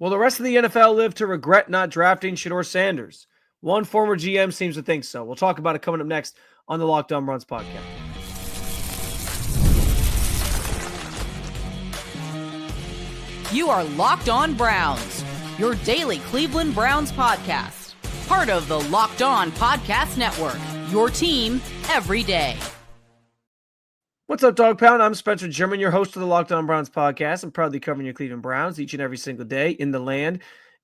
Will the rest of the NFL live to regret not drafting Shedeur Sanders? One former GM seems to think so. We'll talk about it coming up next on the Locked On Browns podcast. You are Locked On Browns, your daily Cleveland Browns podcast. Part of the Locked On Podcast Network, your team every day. What's up, Dog Pound? I'm Spencer German, your host of the Locked On Browns podcast. I'm proudly covering your Cleveland Browns each and every single day in the land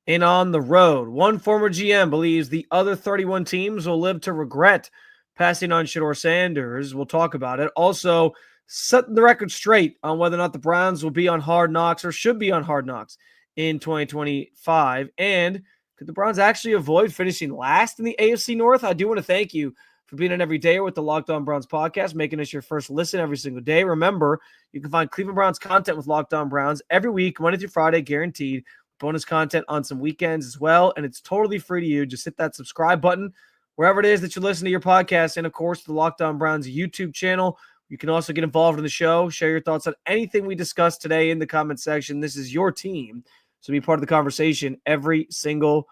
and on the road. One former GM believes the other 31 teams will live to regret passing on Shedeur Sanders. We'll talk about it. Also, setting the record straight on whether or not the Browns will be on Hard Knocks or should be on Hard Knocks in 2025. And could the Browns actually avoid finishing last in the AFC North? I do want to thank you for being an everydayer with the Locked On Browns podcast, making us your first listen every single day. Remember, you can find Cleveland Browns content with Locked On Browns every week, Monday through Friday, guaranteed. Bonus content on some weekends as well, and it's totally free to you. Just hit that subscribe button wherever it is that you listen to your podcast, and of course, the Locked On Browns YouTube channel. You can also get involved in the show, share your thoughts on anything we discussed today in the comment section. This is your team, so be part of the conversation every single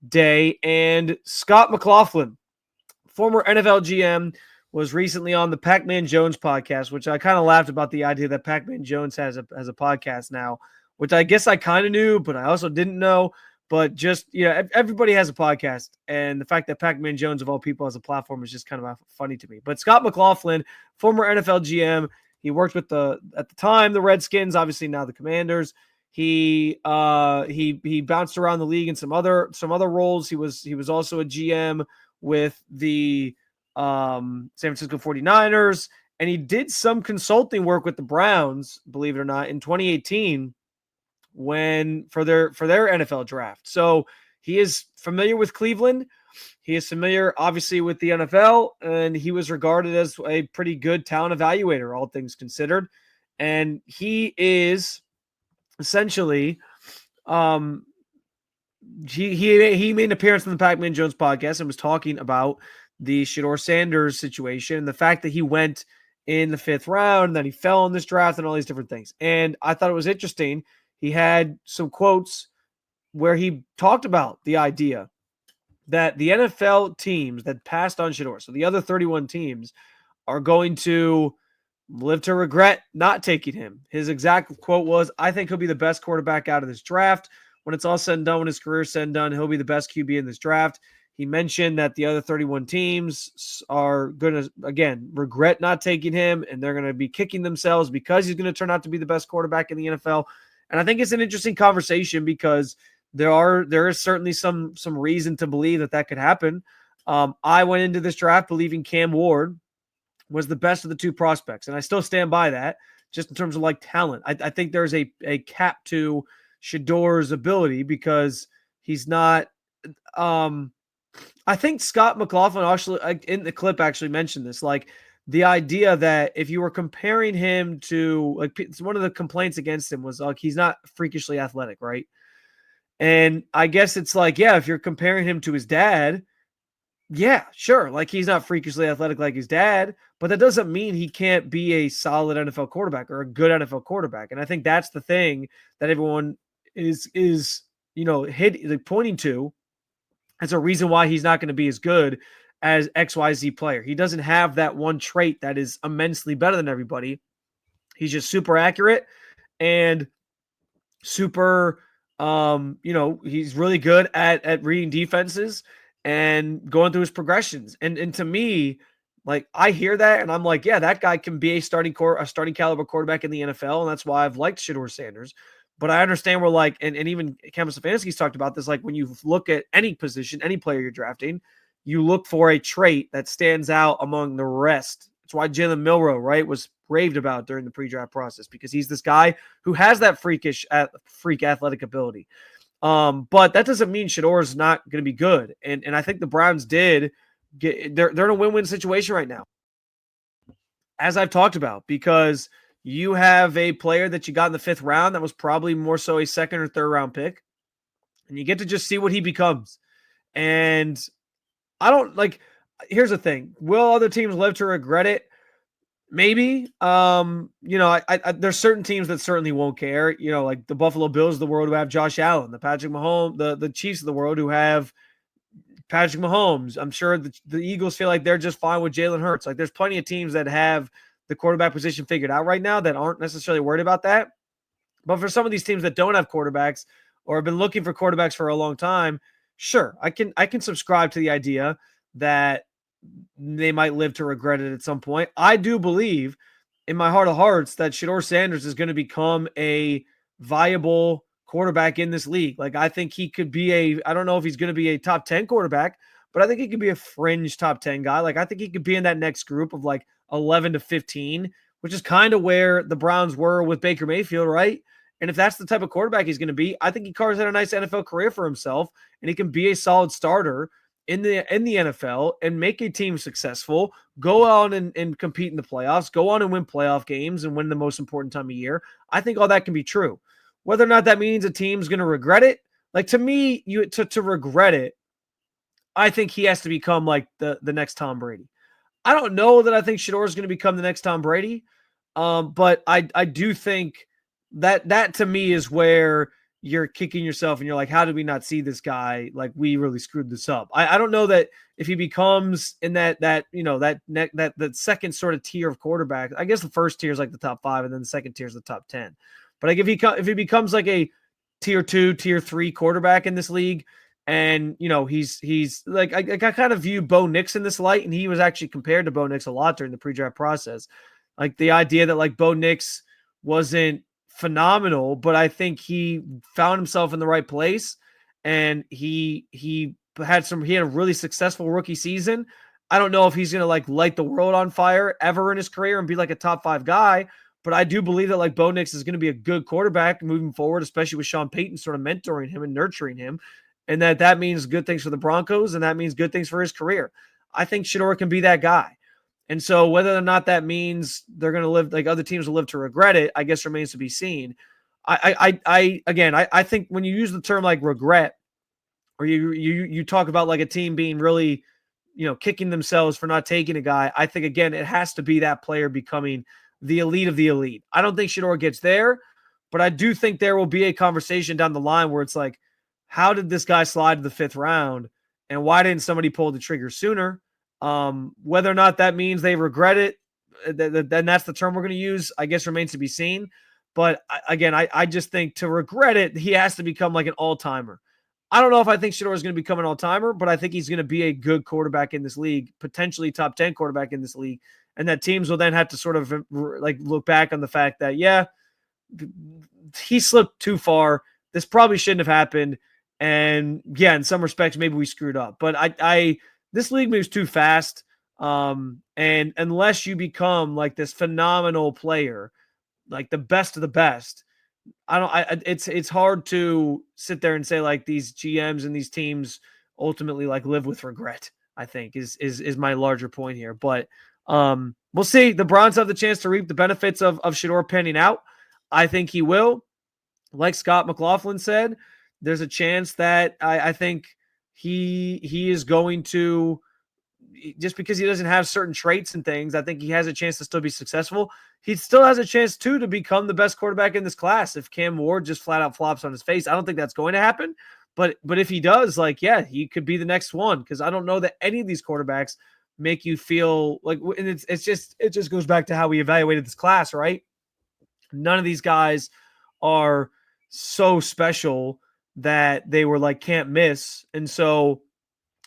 day. And Scot McCloughan, former NFL GM, was recently on the Pac-Man Jones podcast, which I kind of laughed about the idea that Pac-Man Jones has a podcast now, which I guess I kind of knew, but I also didn't know. But just, everybody has a podcast. And the fact that Pac-Man Jones, of all people, has a platform is just kind of funny to me. But Scot McCloughan, former NFL GM, he worked with at the time, the Redskins, obviously now the Commanders. He bounced around the league in some other roles. He was also a GM with the San Francisco 49ers, and he did some consulting work with the Browns, believe it or not, in 2018 for their NFL draft. So he is familiar with Cleveland. He is familiar, obviously, with the NFL, and he was regarded as a pretty good talent evaluator, all things considered. And he is essentially he made an appearance on the Pac-Man Jones podcast and was talking about the Shedeur Sanders situation and the fact that he went in the 5th round and that he fell in this draft and all these different things. And I thought it was interesting. He had some quotes where he talked about the idea that the NFL teams that passed on Shedeur, so the other 31 teams, are going to live to regret not taking him. His exact quote was, "I think he'll be the best quarterback out of this draft. When it's all said and done, when his career's said and done, he'll be the best QB in this draft." He mentioned that the other 31 teams are going to, again, regret not taking him, and they're going to be kicking themselves because he's going to turn out to be the best quarterback in the NFL. And I think it's an interesting conversation because there is certainly some reason to believe that could happen. I went into this draft believing Cam Ward was the best of the two prospects, and I still stand by that just in terms of like talent. I think there's a cap to Shedeur's ability because he's not I think Scot McCloughan actually in the clip actually mentioned this, like the idea that if you were comparing him to, like, one of the complaints against him was like he's not freakishly athletic, right? And I guess it's like, yeah, if you're comparing him to his dad, yeah, sure, like he's not freakishly athletic like his dad, but that doesn't mean he can't be a solid NFL quarterback or a good NFL quarterback. And I think that's the thing that everyone is pointing to as a reason why he's not going to be as good as XYZ player. He doesn't have that one trait that is immensely better than everybody. He's just super accurate and super, he's really good at reading defenses and going through his progressions. And to me, like, I hear that and I'm like, yeah, that guy can be a starting caliber quarterback in the NFL. And that's why I've liked Shedeur Sanders. But I understand we're like, and even Kevin Stefanski's talked about this, like when you look at any position, any player you're drafting, you look for a trait that stands out among the rest. That's why Jalen Milroe, right, was raved about during the pre-draft process, because he's this guy who has that freak athletic ability. But that doesn't mean Shedeur is not going to be good. And I think the Browns they're in a win-win situation right now, as I've talked about, because you have a player that you got in the 5th round that was probably more so a 2nd or 3rd round pick, and you get to just see what he becomes. And I don't here's the thing. Will other teams live to regret it? Maybe. There's certain teams that certainly won't care. Like the Buffalo Bills of the world who have Josh Allen, the Patrick Mahomes, the Chiefs of the world who have Patrick Mahomes. I'm sure the Eagles feel like they're just fine with Jalen Hurts. Like there's plenty of teams that have the quarterback position figured out right now that aren't necessarily worried about that. But for some of these teams that don't have quarterbacks or have been looking for quarterbacks for a long time, sure, I can subscribe to the idea that they might live to regret it at some point. I do believe in my heart of hearts that Shedeur Sanders is going to become a viable quarterback in this league. Like I think he could be I don't know if he's going to be a top 10 quarterback, but I think he could be a fringe top 10 guy. Like I think he could be in that next group of like 11 to 15, which is kind of where the Browns were with Baker Mayfield, right? And if that's the type of quarterback he's going to be, I think he carves out a nice NFL career for himself and he can be a solid starter in the NFL and make a team successful, go on and compete in the playoffs, go on and win playoff games and win the most important time of year. I think all that can be true. Whether or not that means a team's going to regret it, like to me, to regret it, I think he has to become like the next Tom Brady. I don't know that I think Shedeur is going to become the next Tom Brady, but I do think that to me is where you're kicking yourself and you're like, how did we not see this guy? Like we really screwed this up. I don't know that if he becomes in that second sort of tier of quarterback, I guess the first tier is like the top 5 and then the second tier is the top 10. But like if he becomes like a tier 2, tier 3 quarterback in this league, and he's like I kind of view Bo Nix in this light, and he was actually compared to Bo Nix a lot during the pre-draft process. Like the idea that like Bo Nix wasn't phenomenal, but I think he found himself in the right place, and he had a really successful rookie season. I don't know if he's gonna like light the world on fire ever in his career and be like a top 5 guy, but I do believe that like Bo Nix is going to be a good quarterback moving forward, especially with Sean Payton sort of mentoring him and nurturing him. And that means good things for the Broncos, and that means good things for his career. I think Shedeur can be that guy. And so whether or not that means they're going to live, like other teams will live to regret it, I guess remains to be seen. I think when you use the term like regret, or you talk about like a team being really, kicking themselves for not taking a guy, I think, again, it has to be that player becoming the elite of the elite. I don't think Shedeur gets there, but I do think there will be a conversation down the line where it's like, how did this guy slide to the 5th round? And why didn't somebody pull the trigger sooner? Whether or not that means they regret it, then that's the term we're going to use, I guess remains to be seen. But again, I just think to regret it, he has to become like an all-timer. I don't know if I think Shedeur is going to become an all-timer, but I think he's going to be a good quarterback in this league, potentially top 10 quarterback in this league. And that teams will then have to sort of like look back on the fact that, yeah, he slipped too far. This probably shouldn't have happened. And yeah, in some respects, maybe we screwed up. But this league moves too fast. And unless you become like this phenomenal player, like the best of the best, it's hard to sit there and say like these GMs and these teams ultimately like live with regret, I think is my larger point here. But we'll see. The Browns have the chance to reap the benefits of Shedeur panning out. I think he will. Like Scot McCloughan said, there's a chance that I think he is going to, just because he doesn't have certain traits and things, I think he has a chance to still be successful. He still has a chance too to become the best quarterback in this class if Cam Ward just flat out flops on his face. I don't think that's going to happen, but if he does, like, yeah, he could be the next one, because I don't know that any of these quarterbacks make you feel like, and it just goes back to how we evaluated this class, right? None of these guys are so special that they were like can't miss. And so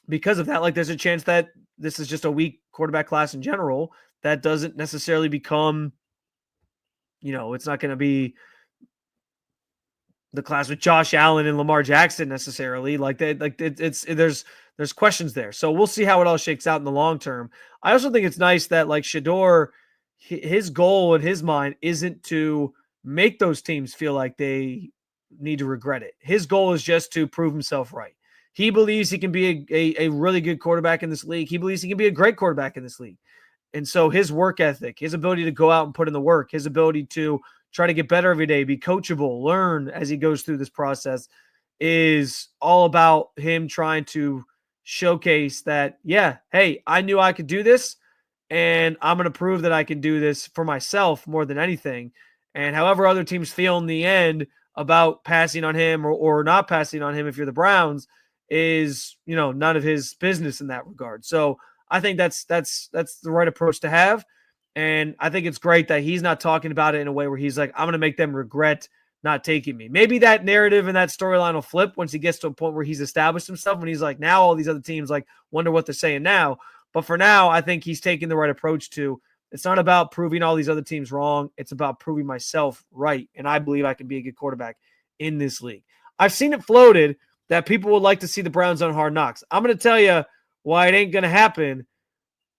because of that, like there's a chance that this is just a weak quarterback class in general that doesn't necessarily become, it's not going to be the class with Josh Allen and Lamar Jackson necessarily. There's questions there. So we'll see how it all shakes out in the long term. I also think it's nice that like Shedeur, his goal in his mind isn't to make those teams feel like they need to regret it. His goal is just to prove himself right. He believes he can be a really good quarterback in this league. He believes he can be a great quarterback in this league. And so his work ethic, his ability to go out and put in the work, his ability to try to get better every day, be coachable, learn as he goes through this process, is all about him trying to showcase that, yeah, hey, I knew I could do this. and I'm going to prove that I can do this for myself more than anything. And however other teams feel in the end about passing on him or not passing on him if you're the Browns is, none of his business in that regard. So I think that's the right approach to have. And I think it's great that he's not talking about it in a way where he's like, I'm going to make them regret not taking me. Maybe that narrative and that storyline will flip once he gets to a point where he's established himself and he's like, now all these other teams like wonder what they're saying now. But for now, I think he's taking the right approach to, it's not about proving all these other teams wrong. It's about proving myself right. And I believe I can be a good quarterback in this league. I've seen it floated that people would like to see the Browns on Hard Knocks. I'm going to tell you why it ain't going to happen,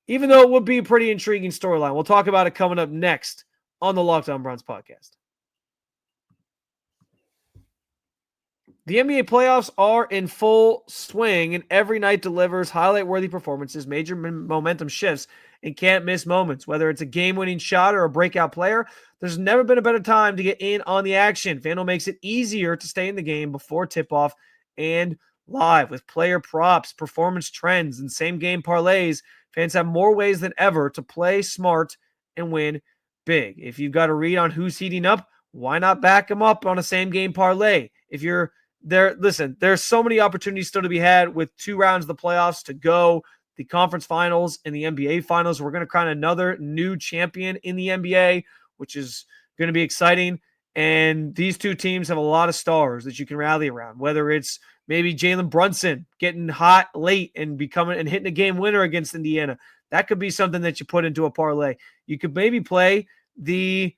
even though it would be a pretty intriguing storyline. We'll talk about it coming up next on the Locked On Browns podcast. The NBA playoffs are in full swing, and every night delivers highlight-worthy performances, major momentum shifts, and can't-miss moments. Whether it's a game-winning shot or a breakout player, there's never been a better time to get in on the action. FanDuel makes it easier to stay in the game before tip-off and live. With player props, performance trends, and same-game parlays, fans have more ways than ever to play smart and win big. If you've got a read on who's heating up, why not back them up on a same-game parlay? If you're there, listen, there's so many opportunities still to be had with 2 rounds of the playoffs to go, the conference finals and the NBA finals. We're going to crown another new champion in the NBA, which is going to be exciting. And these 2 teams have a lot of stars that you can rally around, whether it's maybe Jalen Brunson getting hot late and hitting a game winner against Indiana. That could be something that you put into a parlay. You could maybe play the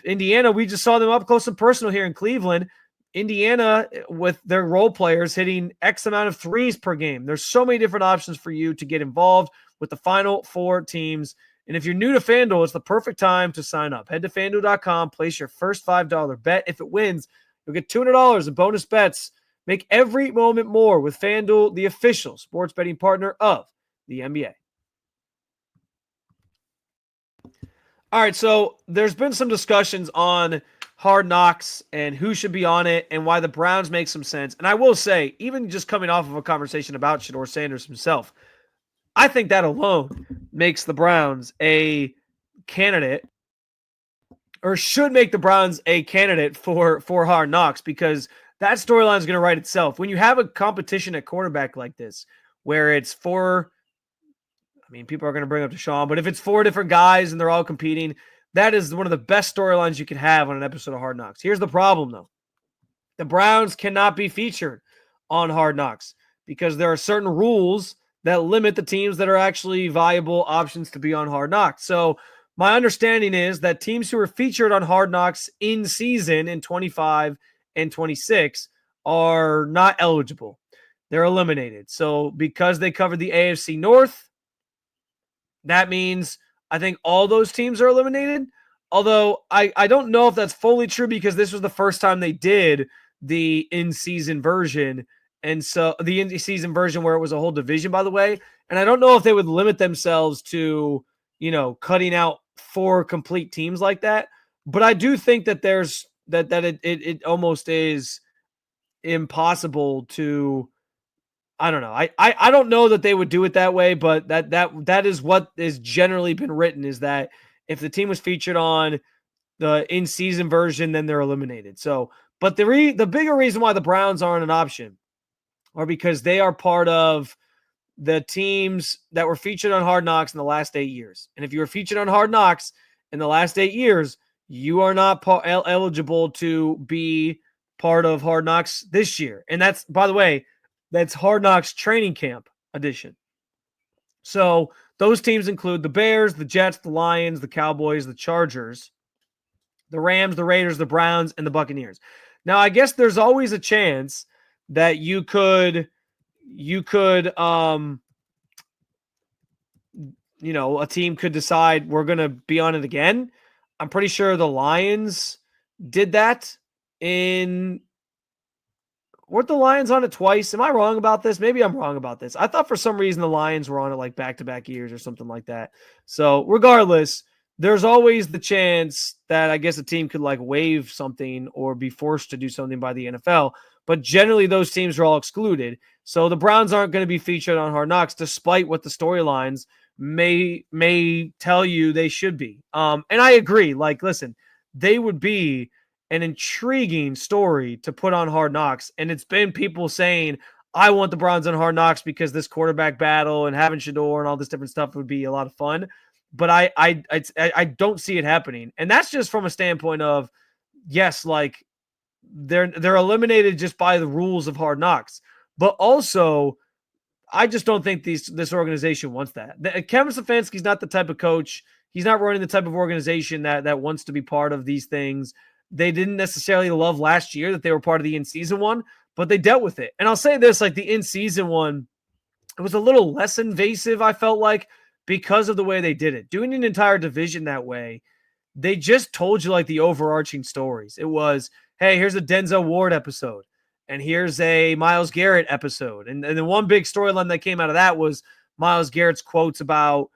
Indiana. We just saw them up close and personal here in Cleveland. Indiana, with their role players hitting X amount of threes per game. There's so many different options for you to get involved with the final 4 teams. And if you're new to FanDuel, it's the perfect time to sign up. Head to FanDuel.com, place your first $5 bet. If it wins, you'll get $200 in bonus bets. Make every moment more with FanDuel, the official sports betting partner of the NBA. All right, so there's been some discussions on Hard Knocks and who should be on it and why the Browns make some sense. And I will say, even just coming off of a conversation about Shedeur Sanders himself, I think that alone makes the Browns a candidate, or should make the Browns a candidate for Hard Knocks, because that storyline is going to write itself. When you have a competition at quarterback like this, where it's 4, people are going to bring up Deshaun, but if it's 4 different guys and they're all competing, that is one of the best storylines you could have on an episode of Hard Knocks. Here's the problem, though. The Browns cannot be featured on Hard Knocks because there are certain rules that limit the teams that are actually viable options to be on Hard Knocks. So my understanding is that teams who are featured on Hard Knocks in season in 25 and 26 are not eligible. They're eliminated. So because they covered the AFC North, that means I think all those teams are eliminated. Although I don't know if that's fully true, because this was the first time they did the in-season version. And so the in-season version where it was a whole division, by the way. And I don't know if they would limit themselves to, cutting out 4 complete teams like that. But I do think that there's that it almost is impossible to, I don't know. I don't know that they would do it that way, but that is what is generally been written, is that if the team was featured on the in-season version, then they're eliminated. So, but the bigger reason why the Browns aren't an option are because they are part of the teams that were featured on Hard Knocks in the last 8 years. And if you were featured on Hard Knocks in the last 8 years, you are not eligible to be part of Hard Knocks this year. And that's, by the way, that's Hard Knocks training camp edition. So those teams include the Bears, the Jets, the Lions, the Cowboys, the Chargers, the Rams, the Raiders, the Browns, and the Buccaneers. Now, I guess there's always a chance that a team could decide we're going to be on it again. I'm pretty sure the Lions did that weren't the Lions on it twice? Am I wrong about this? Maybe I'm wrong about this. I thought for some reason the Lions were on it like back-to-back years or something like that. So regardless, there's always the chance that I guess a team could like waive something or be forced to do something by the NFL. But generally those teams are all excluded. So the Browns aren't going to be featured on Hard Knocks, despite what the storylines may tell you they should be. And I agree. Like, listen, they would be an intriguing story to put on Hard Knocks. And it's been people saying, I want the Browns on Hard Knocks because this quarterback battle and having Shedeur and all this different stuff would be a lot of fun. But I don't see it happening. And that's just from a standpoint of, yes, like they're eliminated just by the rules of Hard Knocks. But also, I just don't think this organization wants that. Kevin Stefanski's not the type of coach. He's not running the type of organization that wants to be part of these things. They didn't necessarily love last year that they were part of the in-season one, but they dealt with it. And I'll say this, like the in-season one, it was a little less invasive, I felt like, because of the way they did it. Doing an entire division that way, they just told you like the overarching stories. It was, hey, here's a Denzel Ward episode, and here's a Myles Garrett episode. And the one big storyline that came out of that was Myles Garrett's quotes about,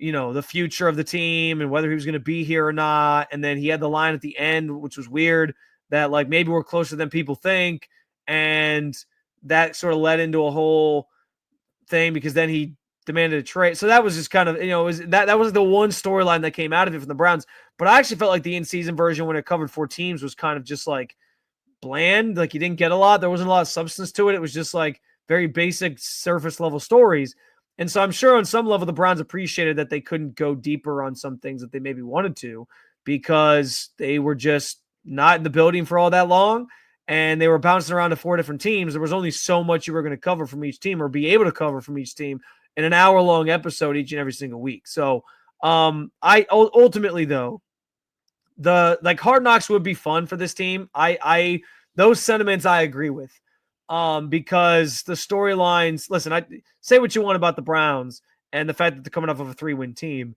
the future of the team and whether he was going to be here or not. And then he had the line at the end, which was weird, that like maybe we're closer than people think. And that sort of led into a whole thing because then he demanded a trade. So that was just kind of, that was the one storyline that came out of it from the Browns. But I actually felt like the in-season version when it covered 4 teams was kind of just like bland. Like you didn't get a lot. There wasn't a lot of substance to it. It was just like very basic surface level stories. And so I'm sure on some level the Browns appreciated that they couldn't go deeper on some things that they maybe wanted to because they were just not in the building for all that long and they were bouncing around to 4 different teams. There was only so much you were going to cover from each team or be able to cover from each team in an hour-long episode each and every single week. So I ultimately, though, the like Hard Knocks would be fun for this team. I those sentiments I agree with. Because the storylines, listen, I say what you want about the Browns and the fact that they're coming off of a 3-win team.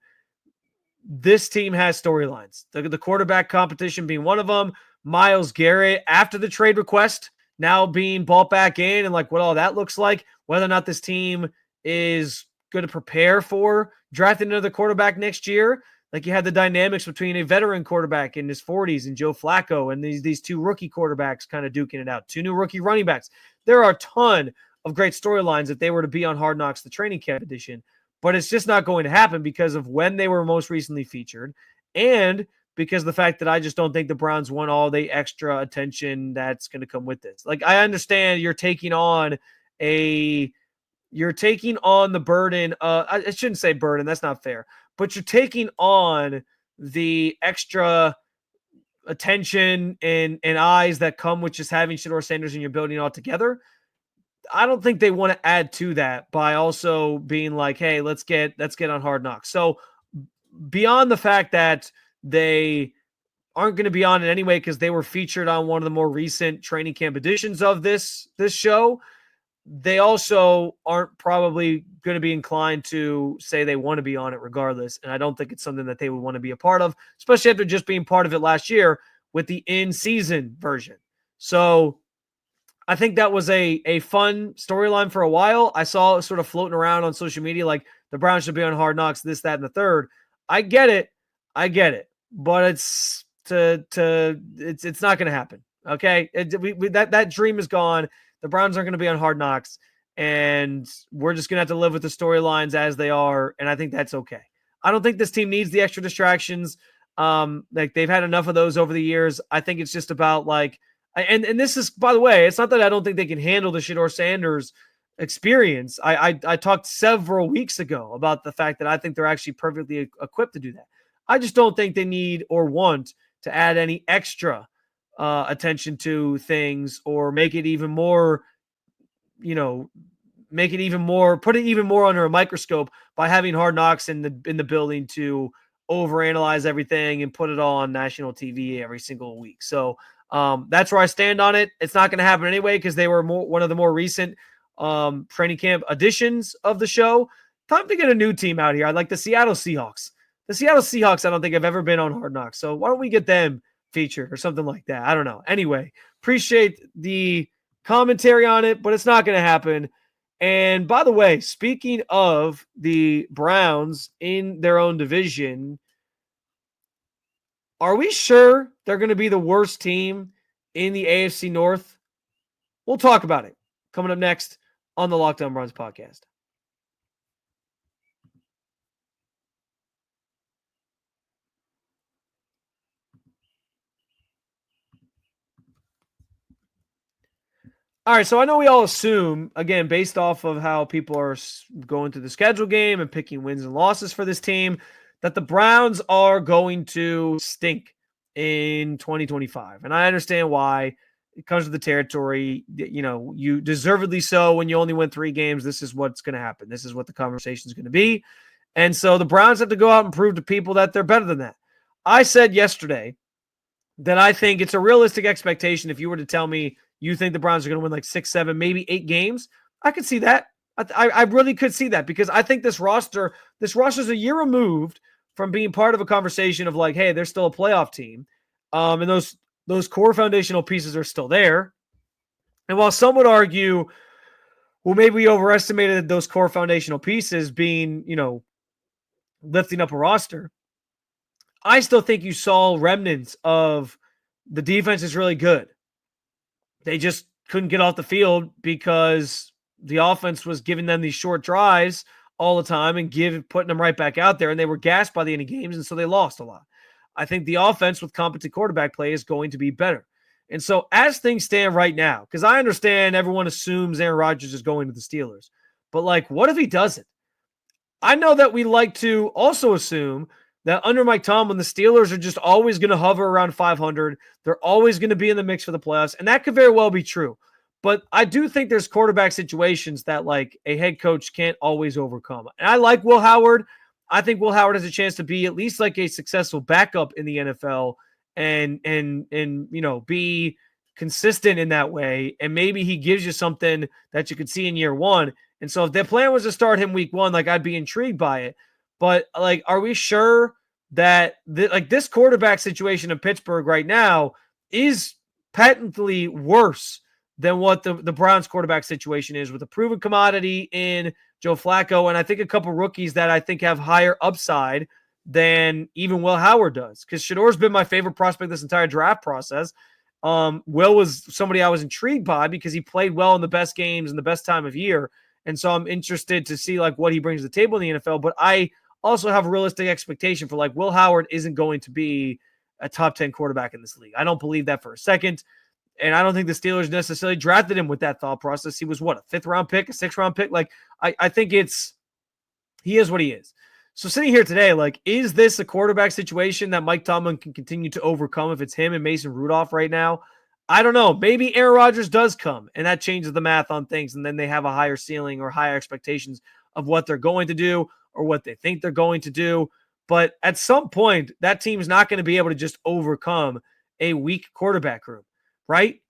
This team has storylines. The quarterback competition being one of them. Myles Garrett after the trade request now being bought back in and like what all that looks like. Whether or not this team is going to prepare for drafting another quarterback next year. Like you had the dynamics between a veteran quarterback in his 40s and Joe Flacco and these 2 rookie quarterbacks kind of duking it out. 2 new rookie running backs. There are a ton of great storylines if they were to be on Hard Knocks, the training camp edition, but it's just not going to happen because of when they were most recently featured and because of the fact that I just don't think the Browns want all the extra attention that's going to come with this. Like I understand you're taking on the burden. I shouldn't say burden. That's not fair. But you're taking on the extra attention and eyes that come with just having Shedeur Sanders in your building altogether. I don't think they want to add to that by also being like, hey, let's get on Hard Knocks. So beyond the fact that they aren't going to be on it anyway because they were featured on one of the more recent training camp editions of this show, they also aren't probably going to be inclined to say they want to be on it regardless. And I don't think it's something that they would want to be a part of, especially after just being part of it last year with the in-season version. So I think that was a fun storyline for a while. I saw it sort of floating around on social media like the Browns should be on Hard Knocks, this, that, and the third. I get it. But it's not going to happen. Okay? That dream is gone. The Browns aren't going to be on Hard Knocks, and we're just going to have to live with the storylines as they are, and I think that's okay. I don't think this team needs the extra distractions. Like they've had enough of those over the years. I think it's just about like, and this is, by the way, it's not that I don't think they can handle the Shedeur Sanders experience. I talked several weeks ago about the fact that I think they're actually perfectly equipped to do that. I just don't think they need or want to add any extra attention to things or make it even more, put it even more under a microscope by having Hard Knocks in the building to overanalyze everything and put it all on national TV every single week. So that's where I stand on it. It's not going to happen anyway because they were one of the more recent training camp editions of the show. Time to get a new team out here. I like the Seattle Seahawks. The Seattle Seahawks, I don't think have ever been on Hard Knocks. So why don't we get them featured or something like that? I don't know. Anyway, appreciate the commentary on it, but it's not going to happen. And by the way, speaking of the Browns in their own division, are we sure they're going to be the worst team in the AFC North? We'll talk about it coming up next on the Locked On Browns podcast. All right, so I know we all assume, again, based off of how people are going through the schedule game and picking wins and losses for this team, that the Browns are going to stink in 2025. And I understand why. It comes with the territory. You know, you deservedly so. When you only win 3 games, this is what's going to happen. This is what the conversation is going to be. And so the Browns have to go out and prove to people that they're better than that. I said yesterday that I think it's a realistic expectation. If you were to tell me you think the Browns are going to win like 6, 7, maybe 8 games, I could see that. I really could see that, because I think this roster's a year removed from being part of a conversation of like, hey, they're still a playoff team. And those core foundational pieces are still there. And while some would argue, well, maybe we overestimated those core foundational pieces being, lifting up a roster, I still think you saw remnants of the defense is really good. They just couldn't get off the field because the offense was giving them these short drives all the time and putting them right back out there, and they were gassed by the end of games, and so they lost a lot. I think the offense with competent quarterback play is going to be better. And so as things stand right now, because I understand everyone assumes Aaron Rodgers is going to the Steelers, but like, what if he doesn't? I know that we like to also assume that under Mike Tomlin, the Steelers are just always going to hover around 500. They're always going to be in the mix for the playoffs, and that could very well be true. But I do think there's quarterback situations that like a head coach can't always overcome. And I like Will Howard. I think Will Howard has a chance to be at least like a successful backup in the NFL and be consistent in that way. And maybe he gives you something that you could see in year one. And so if their plan was to start him week 1, like I'd be intrigued by it. But like, are we sure that this quarterback situation in Pittsburgh right now is patently worse than what the Browns quarterback situation is, with a proven commodity in Joe Flacco, and I think a couple rookies that I think have higher upside than even Will Howard does? Because Shedeur's been my favorite prospect this entire draft process. Will was somebody I was intrigued by because he played well in the best games and the best time of year. And so I'm interested to see like what he brings to the table in the NFL. But I also have a realistic expectation for like Will Howard isn't going to be a top 10 quarterback in this league. I don't believe that for a second. And I don't think the Steelers necessarily drafted him with that thought process. He was what, a 5th round pick, a 6th round pick? Like, I think he is what he is. So sitting here today, like, is this a quarterback situation that Mike Tomlin can continue to overcome if it's him and Mason Rudolph right now? I don't know. Maybe Aaron Rodgers does come and that changes the math on things. And then they have a higher ceiling or higher expectations of what they're going to do or what they think they're going to do. But at some point, that team's not going to be able to just overcome a weak quarterback room. Right?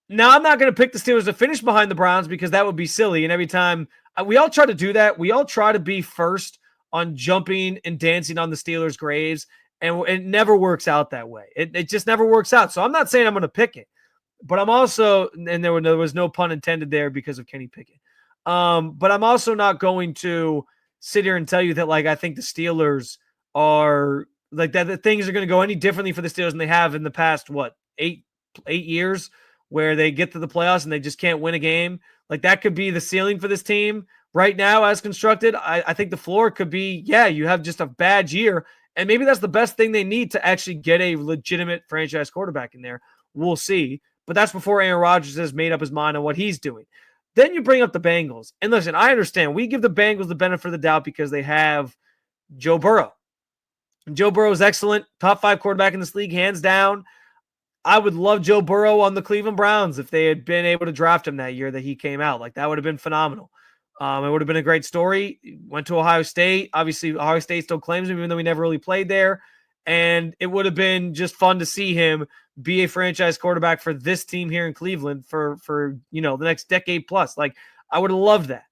Now, I'm not going to pick the Steelers to finish behind the Browns because that would be silly. And every time we all try to do that, we all try to be first on jumping and dancing on the Steelers' graves, and it never works out that way. It just never works out. So I'm not saying I'm going to pick it, but I'm also, and there was no pun intended there because of Kenny Pickett. But I'm also not going to sit here and tell you that like I think the Steelers are like that things are going to go any differently for the Steelers than they have in the past, 8 years, where they get to the playoffs and they just can't win a game. Like that could be the ceiling for this team right now as constructed. I think the floor could be, you have just a bad year. And maybe that's the best thing they need to actually get a legitimate franchise quarterback in there. We'll see. But that's before Aaron Rodgers has made up his mind on what he's doing. Then you bring up the Bengals. And listen, I understand. We give the Bengals the benefit of the doubt because they have Joe Burrow. And Joe Burrow is excellent. Top 5 quarterback in this league, hands down. I would love Joe Burrow on the Cleveland Browns if they had been able to draft him that year that he came out. Like that would have been phenomenal. It would have been a great story. Went to Ohio State. Obviously, Ohio State still claims him, even though he never really played there. And it would have been just fun to see him be a franchise quarterback for this team here in Cleveland for the next decade plus. Like I would have loved that.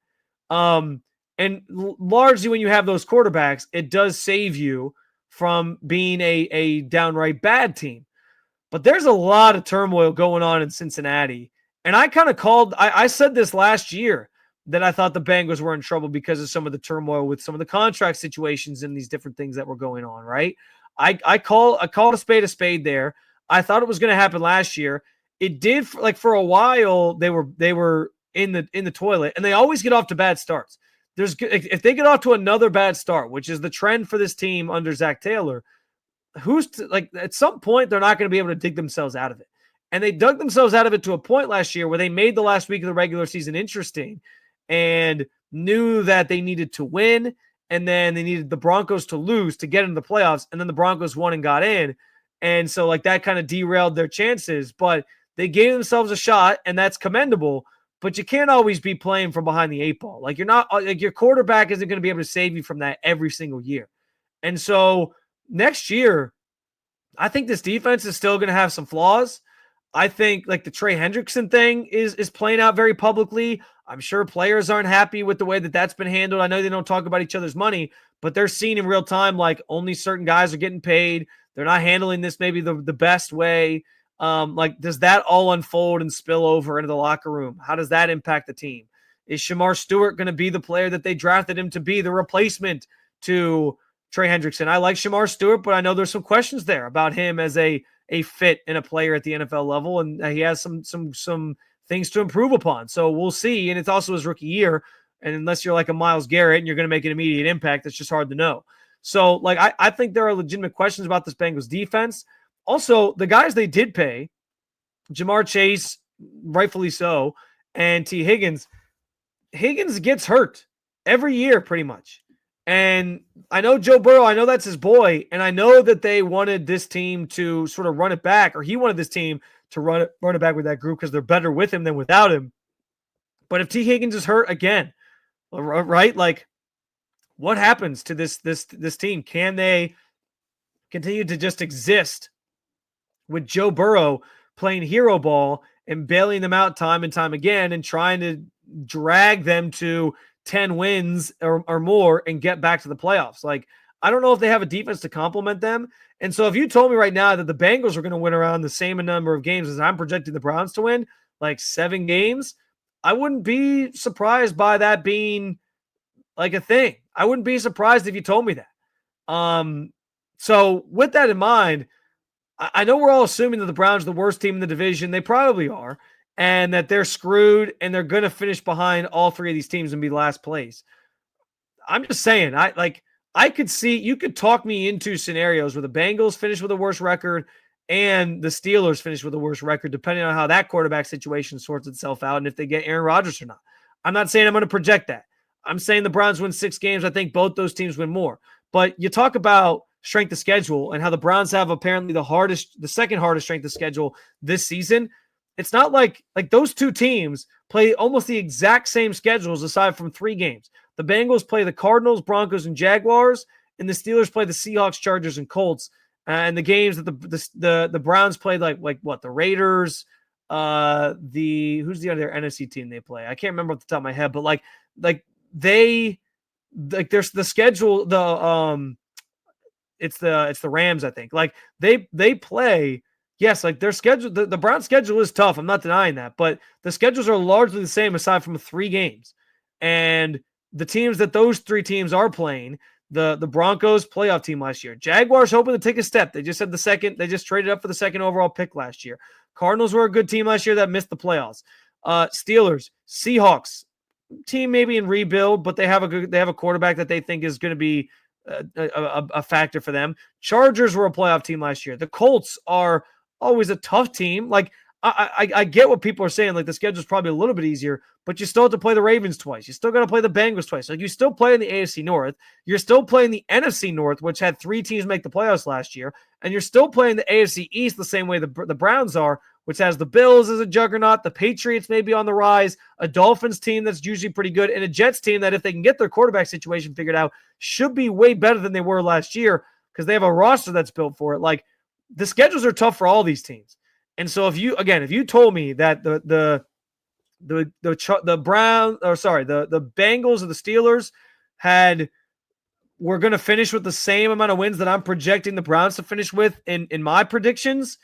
And largely when you have those quarterbacks, it does save you from being a downright bad team. But there's a lot of turmoil going on in Cincinnati. And I kind of I said this last year that I thought the Bengals were in trouble because of some of the turmoil with some of the contract situations and these different things that were going on, right? I called a spade there. I thought it was going to happen last year. It did, for a while they were in the toilet, and they always get off to bad starts. If they get off to another bad start, which is the trend for this team under Zach Taylor, at some point they're not going to be able to dig themselves out of it. And they dug themselves out of it to a point last year where they made the last week of the regular season interesting and knew that they needed to win. And then they needed the Broncos to lose to get into the playoffs. And then the Broncos won and got in. And so like that kind of derailed their chances, but they gave themselves a shot, and that's commendable. But you can't always be playing from behind the eight ball. Like, you're not, like, your quarterback isn't going to be able to save you from that every single year. And so next year, I think this defense is still going to have some flaws. I think like the Trey Hendrickson thing is playing out very publicly. I'm sure players aren't happy with the way that that's been handled. I know they don't talk about each other's money, but they're seeing in real time like only certain guys are getting paid. They're not handling this maybe the best way. Like, does that all unfold and spill over into the locker room? How does that impact the team? Is Shedeur Stewart going to be the player that they drafted him to be, the replacement to Trey Hendrickson? I like Shedeur Stewart, but I know there's some questions there about him as a fit and a player at the NFL level, and he has some things to improve upon. So we'll see. And it's also his rookie year, and unless you're like a Myles Garrett and you're going to make an immediate impact, it's just hard to know. So, like, I think there are legitimate questions about this Bengals defense. Also, the guys they did pay, Jamar Chase, rightfully so, and T. Higgins gets hurt every year pretty much. And I know Joe Burrow, I know that's his boy, and I know that they wanted this team to sort of run it back, or he wanted this team to run it back with that group because they're better with him than without him. But if T. Higgins is hurt again, right, like, what happens to this team? Can they continue to just exist with Joe Burrow playing hero ball and bailing them out time and time again and trying to drag them to 10 wins or more and get back to the playoffs? Like, I don't know if they have a defense to complement them. And so if you told me right now that the Bengals are going to win around the same number of games as I'm projecting the Browns to win, like 7 games, I wouldn't be surprised by that being like a thing. I wouldn't be surprised if you told me that. So with that in mind, I know we're all assuming that the Browns are the worst team in the division. They probably are, and that they're screwed and they're going to finish behind all 3 of these teams and be last place. I'm just saying, I could see, you could talk me into scenarios where the Bengals finish with a worse record and the Steelers finish with a worse record, depending on how that quarterback situation sorts itself out and if they get Aaron Rodgers or not. I'm not saying I'm going to project that. I'm saying the Browns win 6 games. I think both those teams win more. But you talk about strength of schedule and how the Browns have apparently the second hardest strength of schedule this season. It's not like those 2 teams play almost the exact same schedules aside from 3 games. The Bengals play the Cardinals, Broncos, and Jaguars, and the Steelers play the Seahawks, Chargers, and Colts. And the games that the Browns played, like what, the Raiders, who's the other NFC team they play? I can't remember off the top of my head, but there's the schedule, it's the Rams, I think. Like they play, yes, like their schedule, the Browns schedule is tough. I'm not denying that, but the schedules are largely the same aside from 3 games. And the teams that those 3 teams are playing, the Broncos playoff team last year, Jaguars hoping to take a step. They just had they just traded up for the 2nd overall pick last year. Cardinals were a good team last year that missed the playoffs. Steelers, Seahawks, team maybe in rebuild, but they have a quarterback that they think is going to be a factor for them. Chargers were a playoff team last year. The Colts are always a tough team. Like, I get what people are saying. Like, the schedule is probably a little bit easier, but you still have to play the Ravens twice. You still got to play the Bengals twice. Like, you still play in the AFC North. You're still playing the NFC North, which had 3 teams make the playoffs last year. And you're still playing the AFC East the same way the Browns are, which has the Bills as a juggernaut, the Patriots maybe on the rise, a Dolphins team that's usually pretty good, and a Jets team that, if they can get their quarterback situation figured out, should be way better than they were last year because they have a roster that's built for it. Like, the schedules are tough for all these teams. And so if you told me that the Bengals or the Steelers were going to finish with the same amount of wins that I'm projecting the Browns to finish with in my predictions,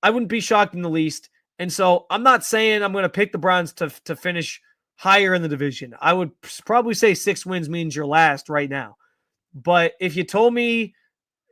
I wouldn't be shocked in the least. And so I'm not saying I'm going to pick the Browns to finish higher in the division. I would probably say 6 wins means you're last right now. But if you told me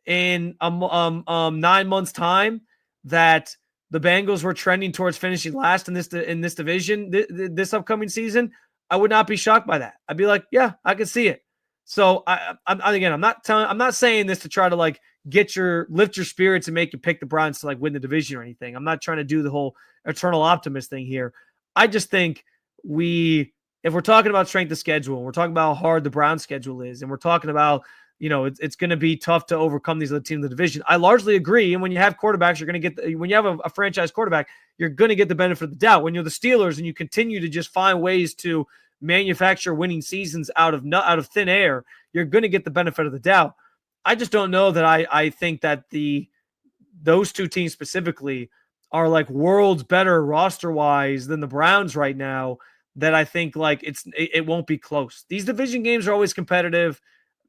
in 9 months' time that the Bengals were trending towards finishing last in this division this upcoming season, I would not be shocked by that. I'd be like, yeah, I can see it. So I'm not saying this to try to like lift your spirits and make you pick the Browns to like win the division or anything. I'm not trying to do the whole eternal optimist thing here. I just think if we're talking about strength of schedule, we're talking about how hard the Browns schedule is, and we're talking about, it's going to be tough to overcome these other teams in the division. I largely agree. And when you have quarterbacks, you're going to get, when you have a franchise quarterback, you're going to get the benefit of the doubt. When you're the Steelers and you continue to just find ways to manufacture winning seasons out of thin air, you're going to get the benefit of the doubt. I just don't know that I think that those two teams specifically are like worlds better roster wise than the Browns right now, that I think like it won't be close. These division games are always competitive.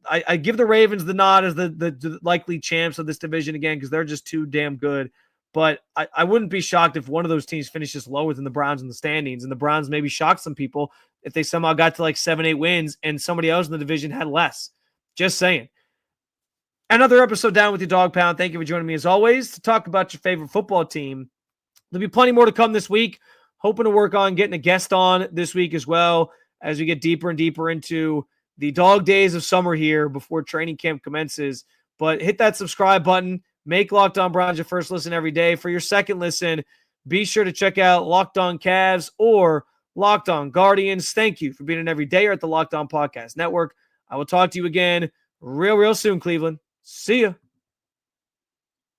I give the Ravens the nod as the likely champs of this division again, because they're just too damn good. But I wouldn't be shocked if one of those teams finishes lower than the Browns in the standings, and the Browns maybe shock some people if they somehow got to like 7-8 wins and somebody else in the division had less. Just saying. Another episode down with you, Dog Pound. Thank you for joining me as always to talk about your favorite football team. There'll be plenty more to come this week. Hoping to work on getting a guest on this week as well as we get deeper and deeper into the dog days of summer here before training camp commences. But hit that subscribe button. Make Locked On Browns your first listen every day. For your second listen, be sure to check out Locked On Cavs or Locked On Guardians. Thank you for being an everydayer at the Locked On Podcast Network. I will talk to you again real soon, Cleveland. See ya.